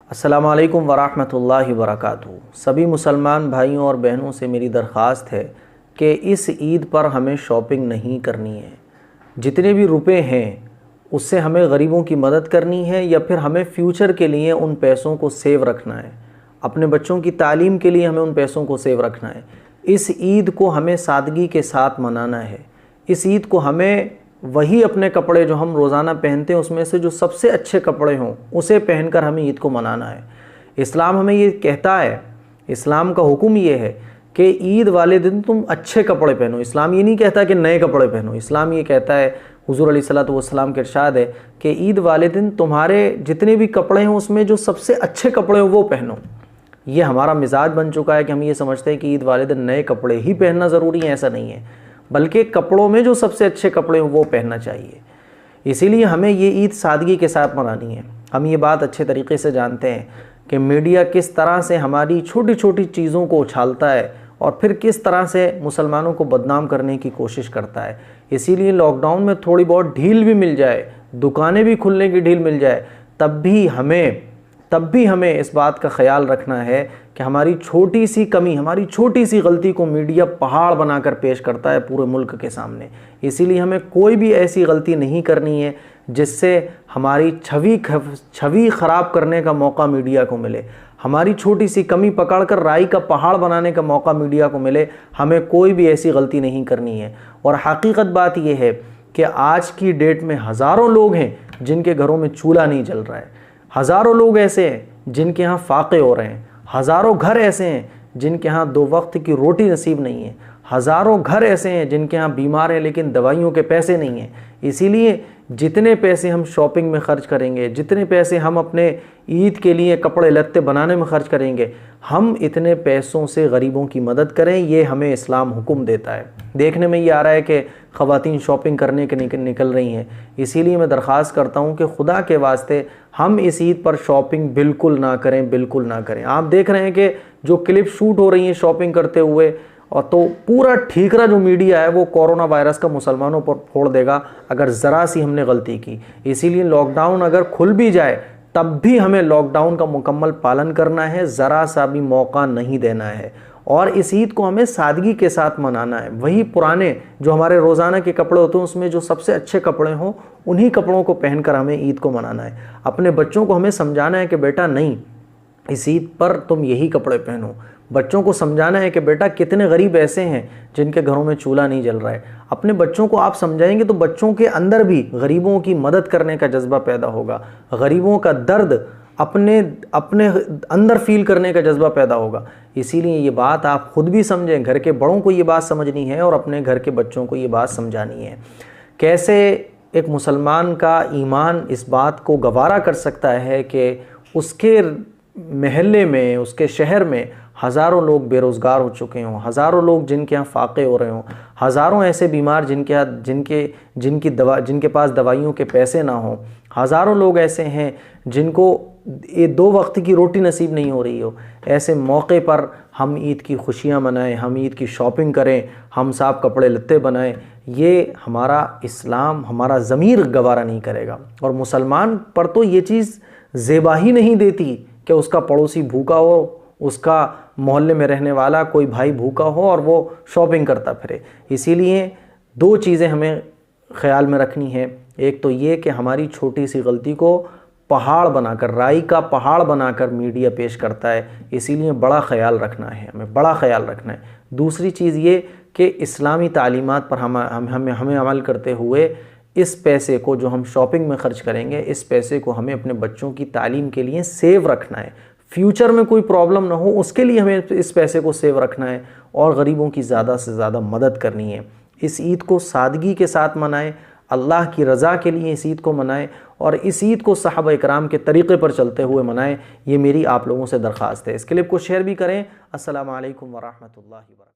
السلام علیکم ورحمۃ اللہ وبرکاتہ۔ سبھی مسلمان بھائیوں اور بہنوں سے میری درخواست ہے کہ اس عید پر ہمیں شاپنگ نہیں کرنی ہے۔ جتنے بھی روپے ہیں اس سے ہمیں غریبوں کی مدد کرنی ہے، یا پھر ہمیں فیوچر کے لیے ان پیسوں کو سیو رکھنا ہے۔ اپنے بچوں کی تعلیم کے لیے ہمیں ان پیسوں کو سیو رکھنا ہے۔ اس عید کو ہمیں سادگی کے ساتھ منانا ہے۔ اس عید کو ہمیں وہی اپنے کپڑے جو ہم روزانہ پہنتے ہیں اس میں سے جو سب سے اچھے کپڑے ہوں اسے پہن کر ہمیں عید کو منانا ہے۔ اسلام ہمیں یہ کہتا ہے، اسلام کا حکم یہ ہے کہ عید والے دن تم اچھے کپڑے پہنو۔ اسلام یہ نہیں کہتا کہ نئے کپڑے پہنو، اسلام یہ کہتا ہے، حضور علیہ الصلوۃ والسلام کے ارشاد ہے کہ عید والے دن تمہارے جتنے بھی کپڑے ہیں اس میں جو سب سے اچھے کپڑے ہوں وہ پہنو۔ یہ ہمارا مزاج بن چکا ہے کہ ہم یہ سمجھتے ہیں کہ عید والے دن نئے کپڑے ہی پہننا ضروری ہے۔ ایسا نہیں ہے، بلکہ کپڑوں میں جو سب سے اچھے کپڑے ہوں وہ پہننا چاہیے۔ اسی لیے ہمیں یہ عید سادگی کے ساتھ منانی ہے۔ ہم یہ بات اچھے طریقے سے جانتے ہیں کہ میڈیا کس طرح سے ہماری چھوٹی چھوٹی چیزوں کو اچھالتا ہے اور پھر کس طرح سے مسلمانوں کو بدنام کرنے کی کوشش کرتا ہے۔ اسی لیے لاک ڈاؤن میں تھوڑی بہت ڈھیل بھی مل جائے، دکانیں بھی کھلنے کی ڈھیل مل جائے، تب بھی ہمیں اس بات کا خیال رکھنا ہے کہ ہماری چھوٹی سی کمی، ہماری چھوٹی سی غلطی کو میڈیا پہاڑ بنا کر پیش کرتا ہے پورے ملک کے سامنے۔ اسی لیے ہمیں کوئی بھی ایسی غلطی نہیں کرنی ہے جس سے ہماری چھوی خراب کرنے کا موقع میڈیا کو ملے، ہماری چھوٹی سی کمی پکڑ کر رائی کا پہاڑ بنانے کا موقع میڈیا کو ملے۔ ہمیں کوئی بھی ایسی غلطی نہیں کرنی ہے۔ اور حقیقت بات یہ ہے کہ آج کی ڈیٹ میں ہزاروں لوگ ہیں جن کے گھروں میں چولہا نہیں جل رہا ہے، ہزاروں لوگ ایسے ہیں جن کے ہاں فاقے ہو رہے ہیں، ہزاروں گھر ایسے ہیں جن کے ہاں 2 وقت کی روٹی نصیب نہیں ہے، ہزاروں گھر ایسے ہیں جن کے ہاں بیمار ہیں لیکن دوائیوں کے پیسے نہیں ہیں۔ اسی لیے جتنے پیسے ہم شاپنگ میں خرچ کریں گے، جتنے پیسے ہم اپنے عید کے لیے کپڑے لتے بنانے میں خرچ کریں گے، ہم اتنے پیسوں سے غریبوں کی مدد کریں، یہ ہمیں اسلام حکم دیتا ہے۔ دیکھنے میں یہ آ رہا ہے کہ خواتین شاپنگ کرنے کے نکل رہی ہیں۔ اسی لیے میں درخواست کرتا ہوں کہ خدا کے واسطے ہم اس عید پر شاپنگ بالکل نہ کریں، بالکل نہ کریں۔ آپ دیکھ رہے ہیں کہ جو کلپ شوٹ ہو رہی ہیں شاپنگ کرتے ہوئے، اور تو پورا ٹھیکرا جو میڈیا ہے وہ کورونا وائرس کا مسلمانوں پر پھوڑ دے گا اگر ذرا سی ہم نے غلطی کی۔ اسی لیے لاک ڈاؤن اگر کھل بھی جائے تب بھی ہمیں لاک ڈاؤن کا مکمل پالن کرنا ہے، ذرا سا بھی موقع نہیں دینا ہے، اور اس عید کو ہمیں سادگی کے ساتھ منانا ہے۔ وہی پرانے جو ہمارے روزانہ کے کپڑے ہوتے ہیں اس میں جو سب سے اچھے کپڑے ہوں انہی کپڑوں کو پہن کر ہمیں عید کو منانا ہے۔ اپنے بچوں کو ہمیں سمجھانا ہے کہ بیٹا نہیں، اس عید پر تم یہی کپڑے پہنو۔ بچوں کو سمجھانا ہے کہ بیٹا کتنے غریب ایسے ہیں جن کے گھروں میں چولہا نہیں جل رہا ہے۔ اپنے بچوں کو آپ سمجھائیں گے تو بچوں کے اندر بھی غریبوں کی مدد کرنے کا جذبہ پیدا ہوگا، غریبوں کا درد اپنے اندر فیل کرنے کا جذبہ پیدا ہوگا۔ اسی لیے یہ بات آپ خود بھی سمجھیں، گھر کے بڑوں کو یہ بات سمجھنی ہے اور اپنے گھر کے بچوں کو یہ بات سمجھانی ہے۔ کیسے ایک مسلمان کا ایمان اس بات کو گوارا کر سکتا ہے کہ اس کے محلے میں، اس کے شہر میں ہزاروں لوگ بے روزگار ہو چکے ہوں، ہزاروں لوگ جن کے ہاں فاقے ہو رہے ہوں، ہزاروں ایسے بیمار جن کے پاس دوائیوں کے پیسے نہ ہوں، ہزاروں لوگ ایسے ہیں جن کو یہ 2 وقت کی روٹی نصیب نہیں ہو رہی ہو۔ ایسے موقع پر ہم عید کی خوشیاں منائیں، ہم عید کی شاپنگ کریں، ہم صاف کپڑے لتے بنائیں، یہ ہمارا اسلام، ہمارا ضمیر گوارا نہیں کرے گا۔ اور مسلمان پر تو یہ چیز زیبا ہی نہیں دیتی کہ اس کا پڑوسی بھوکا ہو، اس کا محلے میں رہنے والا کوئی بھائی بھوکا ہو اور وہ شاپنگ کرتا پھرے۔ اسی لیے 2 چیزیں ہمیں خیال میں رکھنی ہے۔ ایک تو یہ کہ ہماری چھوٹی سی غلطی کو پہاڑ بنا کر، رائی کا پہاڑ بنا کر میڈیا پیش کرتا ہے، اسی لیے بڑا خیال رکھنا ہے، ہمیں بڑا خیال رکھنا ہے۔ دوسری چیز یہ کہ اسلامی تعلیمات پر ہمیں عمل کرتے ہوئے اس پیسے کو جو ہم شاپنگ میں خرچ کریں گے، اس پیسے کو ہمیں اپنے بچوں کی تعلیم کے لیے سیو رکھنا ہے۔ فیوچر میں کوئی پرابلم نہ ہو اس کے لیے ہمیں اس پیسے کو سیو رکھنا ہے اور غریبوں کی زیادہ سے زیادہ مدد کرنی ہے۔ اس عید کو سادگی کے ساتھ منائیں، اللہ کی رضا کے لیے اس عید کو منائیں، اور اس عید کو صحابہ اکرام کے طریقے پر چلتے ہوئے منائیں۔ یہ میری آپ لوگوں سے درخواست ہے۔ اس کلپ کو شیئر بھی کریں۔ السلام علیکم ورحمۃ اللہ وبرکاتہ۔